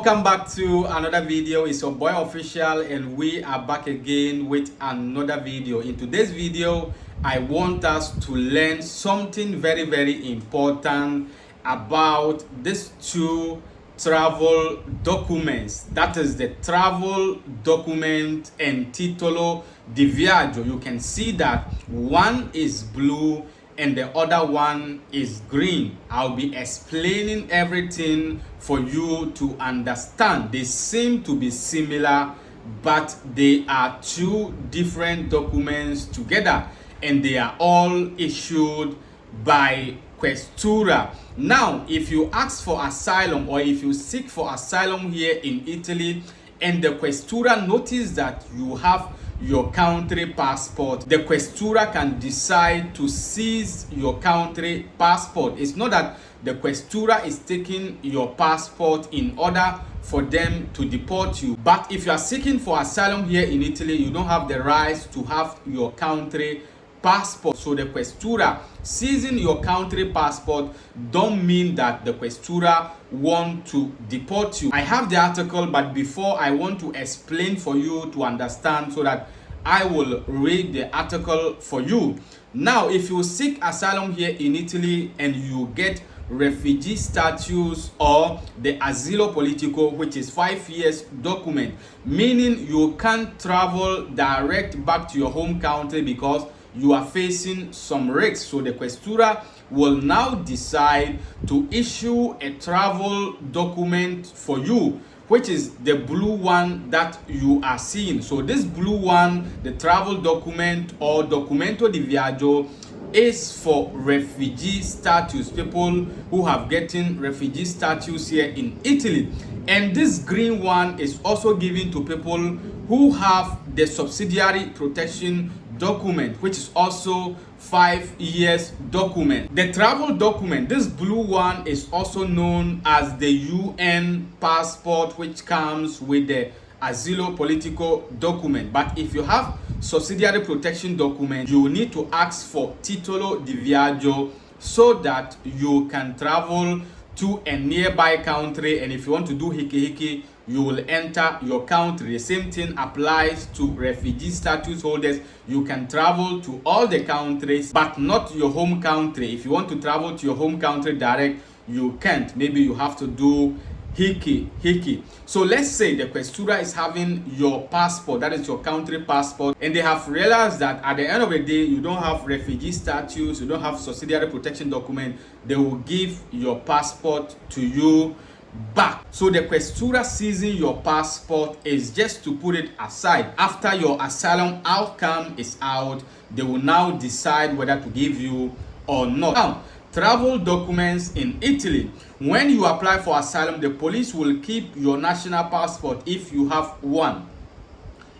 Welcome back to another video. It's your boy Official and we are back again with another video. In today's video, I want us to learn something very important about these two travel documents. That is the travel document and titolo di viaggio. You can see that one is blue and the other one is green. I'll be explaining everything for you to understand. They seem to be similar, but they are two different documents together, and they are all issued by Questura. Now, if you ask for asylum or if you seek for asylum here in Italy and the Questura notice that you have your country passport, the Questura can decide to seize your country passport. It's not that the Questura is taking your passport in order for them to deport you. But if you are seeking for asylum here in Italy, you don't have the right to have your country passport. So the Questura seizing your country passport don't mean that the Questura want to deport you. I have the article, but before I want to explain for you to understand so that I will read the article for you. Now, if you seek asylum here in Italy and you get refugee status or the asilo politico, which is 5 years document, meaning you can't travel direct back to your home country because you are facing some risks. So the Questura will now decide to issue a travel document for you, which is the blue one that you are seeing. So this blue one, the travel document or documento di viaggio, is for refugee status, people who have gotten refugee status here in Italy. And this green one is also given to people who have the subsidiary protection document, which is also 5 years document. The travel document, this blue one, is also known as the UN passport, which comes with the asilo politico document. But if you have subsidiary protection document, you need to ask for titolo di viaggio so that you can travel to a nearby country, and if you want to do hiki, you will enter your country. The same thing applies to refugee status holders. You can travel to all the countries, but not your home country. If you want to travel to your home country direct, you can't. Maybe you have to do hiki. So let's say the Questura is having your passport, that is your country passport, and they have realized that at the end of the day you don't have refugee status, you don't have subsidiary protection document. They will give your passport to you back. So the Questura seizing your passport is just to put it aside. After your asylum outcome is out, they will now decide whether to give you or not. Now, travel documents in Italy. When you apply for asylum, the police will keep your national passport if you have one.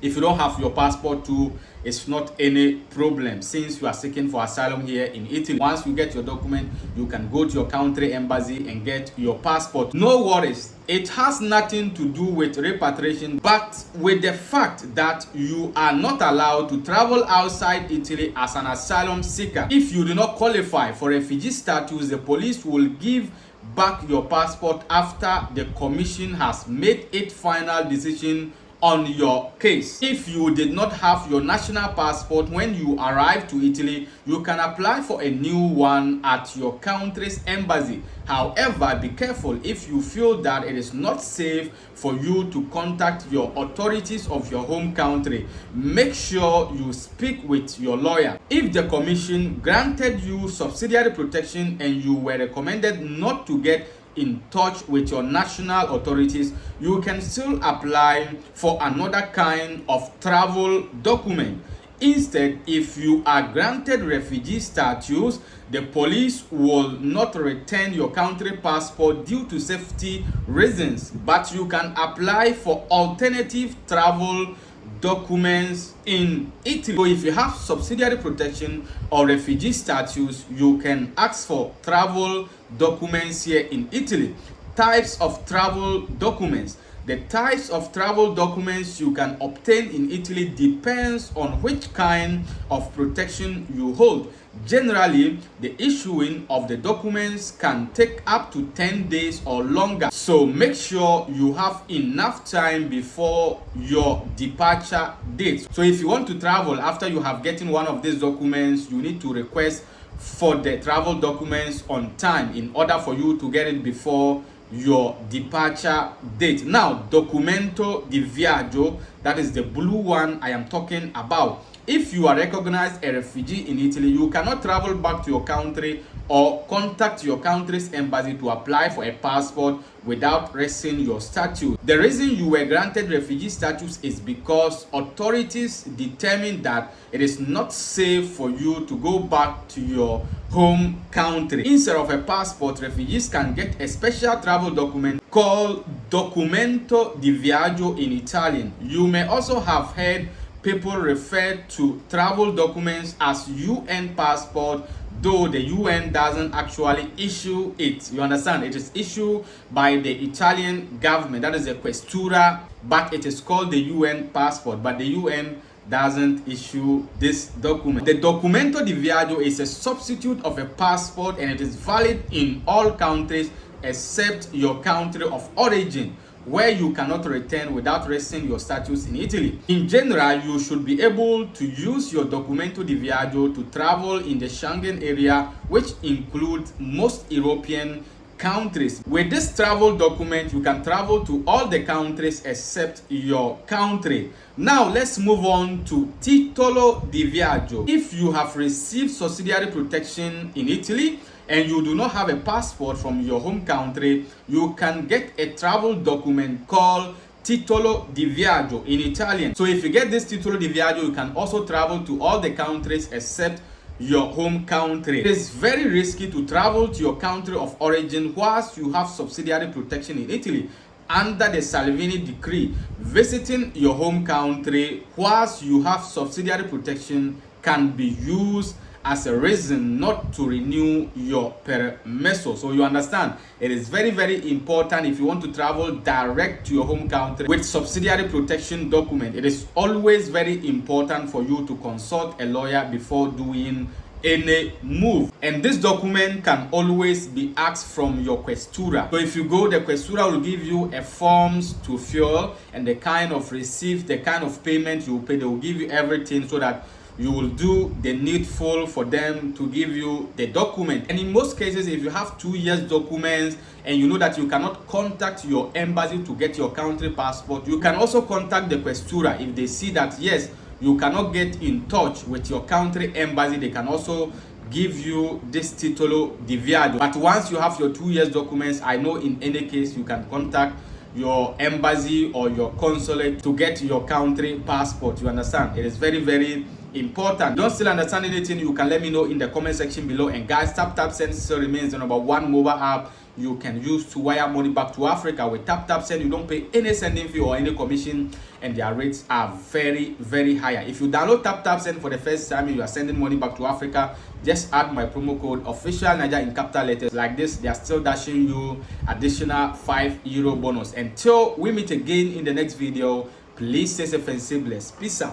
If you don't have your passport too, it's not any problem since you are seeking for asylum here in Italy. Once you get your document, you can go to your country embassy and get your passport. No worries. It has nothing to do with repatriation, but with the fact that you are not allowed to travel outside Italy as an asylum seeker. If you do not qualify for refugee status, the police will give back your passport after the commission has made its final decision on your case. If you did not have your national passport when you arrive to Italy, you can apply for a new one at your country's embassy. However, be careful. If you feel that it is not safe for you to contact your authorities of your home country, make sure you speak with your lawyer. If the commission granted you subsidiary protection and you were recommended not to get in touch with your national authorities, you can still apply for another kind of travel document. Instead, if you are granted refugee status, the police will not return your country passport due to safety reasons, but you can apply for alternative travel documents in Italy. So if you have subsidiary protection or refugee status, you can ask for travel documents here in Italy. Types of travel documents. The types of travel documents you can obtain in Italy depends on which kind of protection you hold. Generally, the issuing of the documents can take up to 10 days or longer. So make sure you have enough time before your departure date. So if you want to travel after you have gotten one of these documents, you need to request for the travel documents on time in order for you to get it before your departure date. Now, documento di viaggio, that is the blue one I am talking about. If you are recognized a refugee in Italy, you cannot travel back to your country or contact your country's embassy to apply for a passport without raising your status. The reason you were granted refugee status is because authorities determined that it is not safe for you to go back to your home country. Instead of a passport, refugees can get a special travel document called documento di viaggio in Italian. You may also have heard people refer to travel documents as UN passport, though the UN doesn't actually issue it. You understand? It is issued by the Italian government, that is the Questura, but it is called the UN passport, but the UN doesn't issue this document. The documento di viaggio is a substitute of a passport, and it is valid in all countries except your country of origin, where you cannot return without raising your status in Italy. In general, you should be able to use your documento di viaggio to travel in the Schengen area, which includes most European countries. With this travel document, you can travel to all the countries except your country. Now, let's move on to titolo di viaggio. If you have received subsidiary protection in Italy and you do not have a passport from your home country, you can get a travel document called titolo di viaggio in Italian. So if you get this titolo di viaggio, you can also travel to all the countries except your home country. It is very risky to travel to your country of origin whilst you have subsidiary protection in Italy. Under the Salvini decree, visiting your home country whilst you have subsidiary protection can be used as a reason not to renew your permesso. So you understand, it is very, very important if you want to travel direct to your home country with subsidiary protection document. It is always very important for you to consult a lawyer before doing any move, and this document can always be asked from your questura. So if you go, the questura will give you a forms to fill and the kind of receipt, the kind of payment you will pay. They will give you everything so that you will do the needful for them to give you the document. And in most cases, if you have 2 years documents and you know that you cannot contact your embassy to get your country passport, you can also contact the questura. If they see that yes, you cannot get in touch with your country embassy, they can also give you this titolo di viaggio. But once you have your 2 years documents, I know in any case you can contact your embassy or your consulate to get your country passport. You understand? It is very, very important. Don't still understand anything, you can let me know in the comment section below. And guys, TapTapSend still remains the #1 mobile app you can use to wire money back to Africa. With TapTapSend, you don't pay any sending fee or any commission, and their rates are very, very higher. If you download TapTapSend for the first time and you are sending money back to Africa, just add my promo code officialnaija in capital letters like this. They are still dashing you additional €5 bonus. Until we meet again in the next video, please stay safe and stay blessed. Peace out.